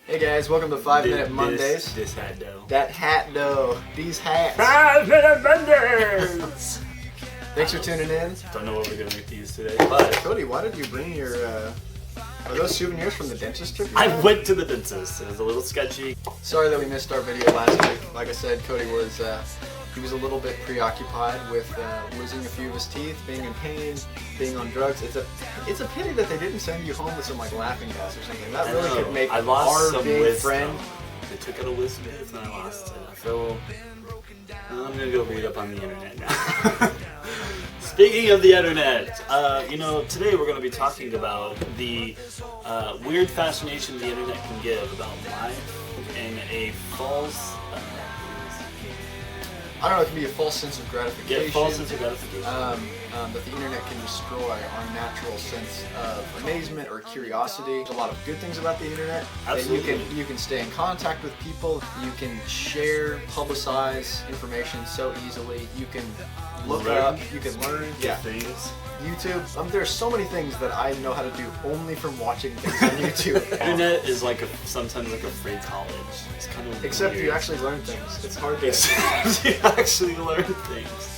Hey guys, welcome to 5-Minute Mondays. This hat though. That hat though. These hats. 5-Minute Mondays! Thanks for tuning in. Don't know what we're doing with these today, but Cody, why did you bring your, are those souvenirs from the dentist trip? I went to the dentist. It was a little sketchy. Sorry that we missed our video last week. Like I said, Cody was, he was a little bit preoccupied with losing a few of his teeth, being in pain, being on drugs. It's a pity that they didn't send you home with some like laughing gas or something. That really could make I lost our some big wisdom. friend. They took out a wisdom tooth and I lost it. I feel I'm gonna go read up on the internet now. Speaking of the internet, today we're going to be talking about the weird fascination the internet can give about life and a false, I don't know, it can be a false sense of gratification. yeah, false sense of gratification. That the internet can destroy our natural sense of amazement or curiosity. There's a lot of good things about the internet. Absolutely. You can stay in contact with people. You can share, publicize information so easily. You can look up. You can learn. Things. YouTube. There's so many things that I know how to do only from watching things on YouTube. Internet is like sometimes like a free college. It's kind of Except weird. you actually learn things. It's hard to. You actually learn things.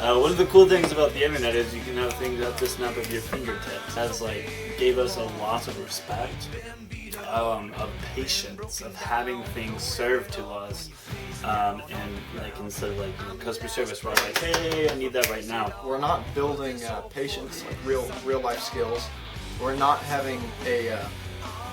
One of the cool things about the internet is you can have things at the snap of your fingertips. That's gave us a lot of respect, of patience, of having things served to us, and instead of customer service, we're like, hey, I need that right now. We're not building patience, like real life skills. We're not having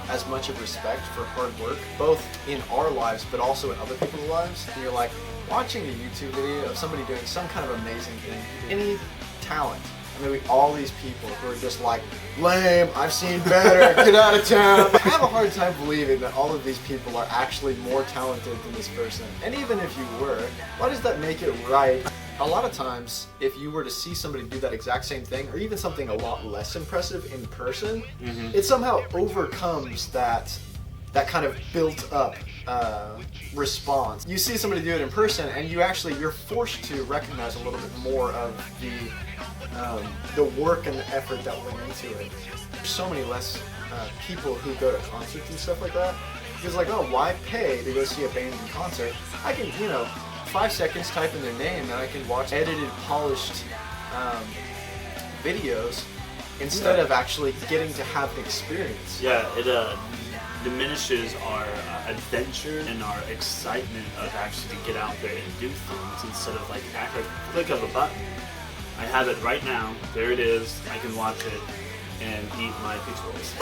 as much of respect for hard work, both in our lives but also in other people's lives. And you're like watching a YouTube video of somebody doing some kind of amazing thing, any talent. I mean, all these people who are just like, lame, I've seen better, get out of town. I have a hard time believing that all of these people are actually more talented than this person. And even if you were, why does that make it right? A lot of times, if you were to see somebody do that exact same thing, or even something a lot less impressive in person, it somehow overcomes that kind of built up response. You see somebody do it in person, and you're forced to recognize a little bit more of the work and the effort that went into it. There's so many less people who go to concerts and stuff like that. Because why pay to go see a band in concert? I can, 5 seconds type in their name and I can watch edited, polished videos instead of actually getting to have the experience. Yeah, it diminishes our adventure and our excitement of actually to get out there and do things instead of at a click of a button. I have it right now. There it is. I can watch it and eat my peach rolls.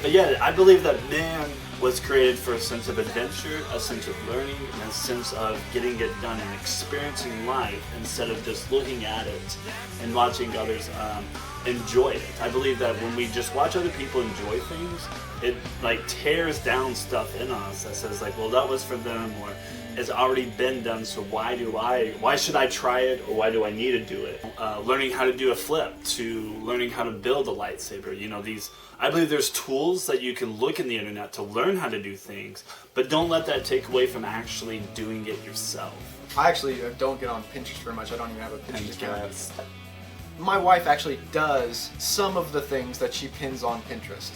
But yeah, I believe that man was created for a sense of adventure, a sense of learning, and a sense of getting it done and experiencing life instead of just looking at it and watching others enjoy it. I believe that when we just watch other people enjoy things, it tears down stuff in us that says well, that was for them, or it's already been done, so why should I try it, or why do I need to do it? Learning how to do a flip, to learning how to build a lightsaber. I believe there's tools that you can look in the internet to learn how to do things, but don't let that take away from actually doing it yourself. I actually don't get on Pinterest very much. I don't even have a Pinterest account. My wife actually does some of the things that she pins on Pinterest.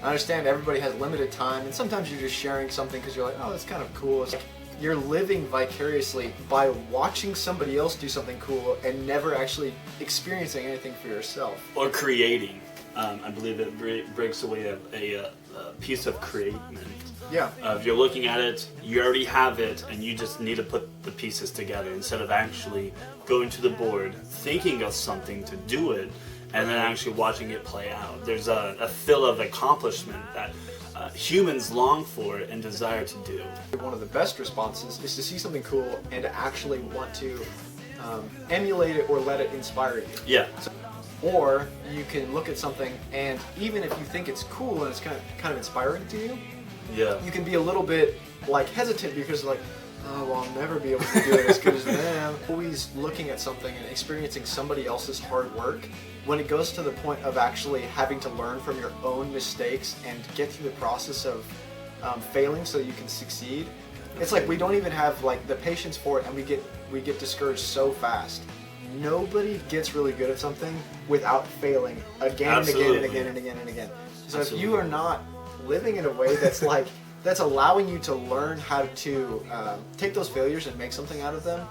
I understand everybody has limited time, and sometimes you're just sharing something because you're like, oh, that's kind of cool. It's you're living vicariously by watching somebody else do something cool and never actually experiencing anything for yourself. Or creating. I believe it breaks away a piece of creativity. Yeah. If you're looking at it, you already have it, and you just need to put the pieces together instead of actually going to the board, thinking of something to do it, and then actually watching it play out. There's a feel of accomplishment that humans long for and desire to do. One of the best responses is to see something cool and to actually want to emulate it or let it inspire you. Yeah. Or you can look at something, and even if you think it's cool and it's kind of inspiring to you, yeah, you can be a little bit hesitant because oh, well, I'll never be able to do it as good as them. Always looking at something and experiencing somebody else's hard work, when it goes to the point of actually having to learn from your own mistakes and get through the process of failing so you can succeed, it's we don't even have the patience for it, and we get discouraged so fast. Nobody gets really good at something without failing again and again and again and again and again. So if you are not living in a way that's that's allowing you to learn how to take those failures and make something out of them,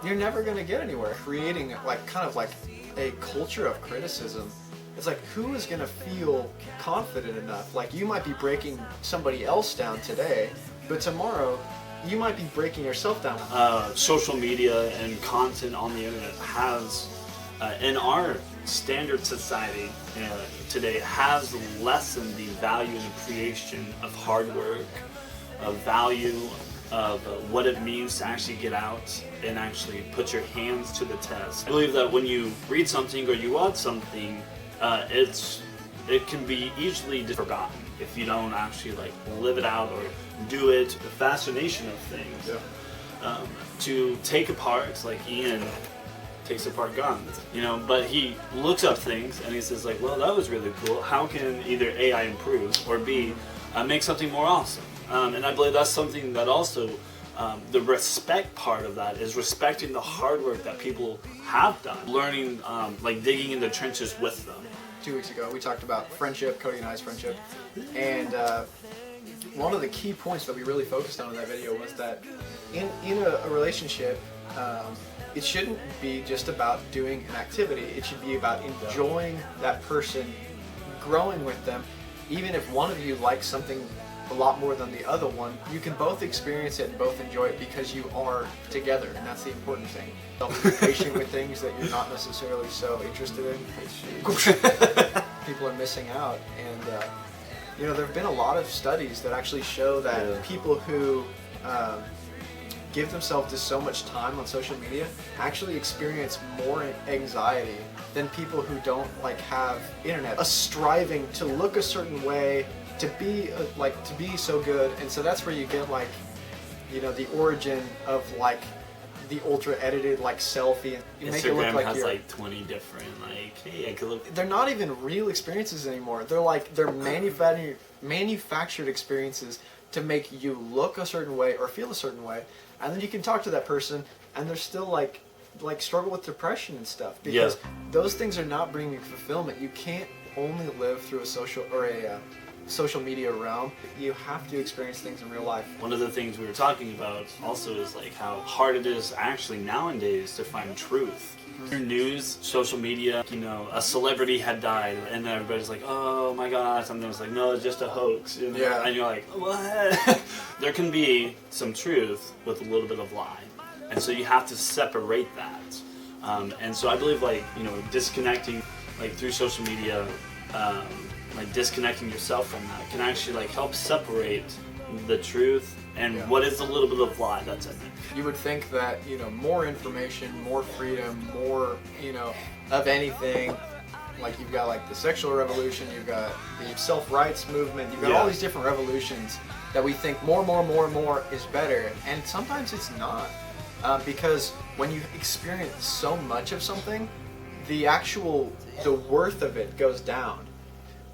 you're never going to get anywhere. Creating like kind of like a culture of criticism. It's like, who is going to feel confident enough? Like, you might be breaking somebody else down today, but tomorrow you might be breaking yourself down. Social media and content on the internet has, in our standard society today, has lessened the value and appreciation of hard work, of value, of what it means to actually get out and actually put your hands to the test. I believe that when you read something or you watch something, it can be easily forgotten if you don't actually like live it out or do it. The fascination of things, to take apart, like Ian takes apart guns, but he looks up things and he says like, well, that was really cool. How can either AI improve or B, make something more awesome? And I believe that's something that also, the respect part of that is respecting the hard work that people have done, learning, like digging in the trenches with them. 2 weeks ago, we talked about friendship, Cody and I's friendship, and one of the key points that we really focused on in that video was that in a relationship, it shouldn't be just about doing an activity. It should be about enjoying that person, growing with them. Even if one of you likes something a lot more than the other one, you can both experience it and both enjoy it because you are together, and that's the important thing. Don't be patient with things that you're not necessarily so interested in. People are missing out, and there have been a lot of studies that actually show that people who give themselves to so much time on social media actually experience more anxiety than people who don't have internet. A striving to look a certain way, to be so good, and so that's where you get the origin of the ultra edited selfie. You make it look like has 20 different hey, I could look. They're not even real experiences anymore. They're manufactured experiences to make you look a certain way or feel a certain way, and then you can talk to that person and they're still struggle with depression and stuff because those things are not bringing fulfillment. You can't only live through a social media realm. You have to experience things in real life. One of the things we were talking about also is how hard it is actually nowadays to find truth. Through news, social media, a celebrity had died and then everybody's like, oh my gosh, and then it's like, no, it's just a hoax. And you're like, what? There can be some truth with a little bit of lie. And so you have to separate that. And so I believe disconnecting through social media, disconnecting yourself from that can actually help separate the truth and what is a little bit of lie that's in it. You would think that more information, more freedom, more of anything. You've got the sexual revolution, you've got the self-rights movement, you've got all these different revolutions that we think more is better, and sometimes it's not, because when you experience so much of something, the worth of it goes down.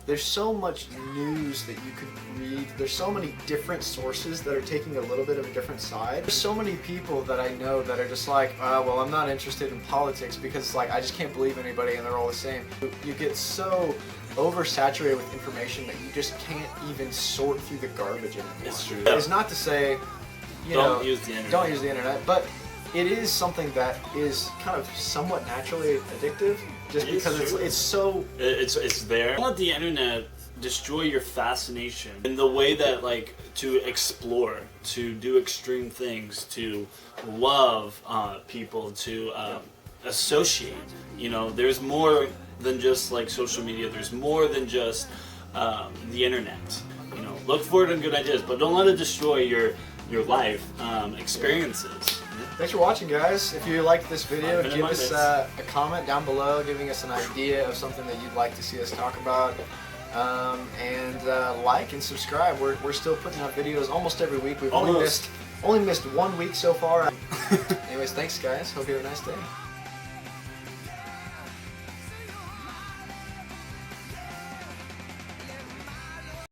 There's so much news that you could read. There's so many different sources that are taking a little bit of a different side. There's so many people that I know that are just well, I'm not interested in politics because I just can't believe anybody and they're all the same. You get so oversaturated with information that you just can't even sort through the garbage anymore. It's true. It's not to say, don't use the internet. Don't use the internet, but it is something that is kind of somewhat naturally addictive. Just because it's so... It's there. Don't let the internet destroy your fascination in the way that, to explore, to do extreme things, to love people, to associate. There's more than just, social media. There's more than just the internet. Look for it in good ideas, but don't let it destroy your life experiences. Thanks for watching, guys. If you liked this video, give us a comment down below giving us an idea of something that you'd like to see us talk about. And like and subscribe. We're still putting out videos almost every week. We've only missed 1 week so far. Anyways, thanks, guys. Hope you have a nice day.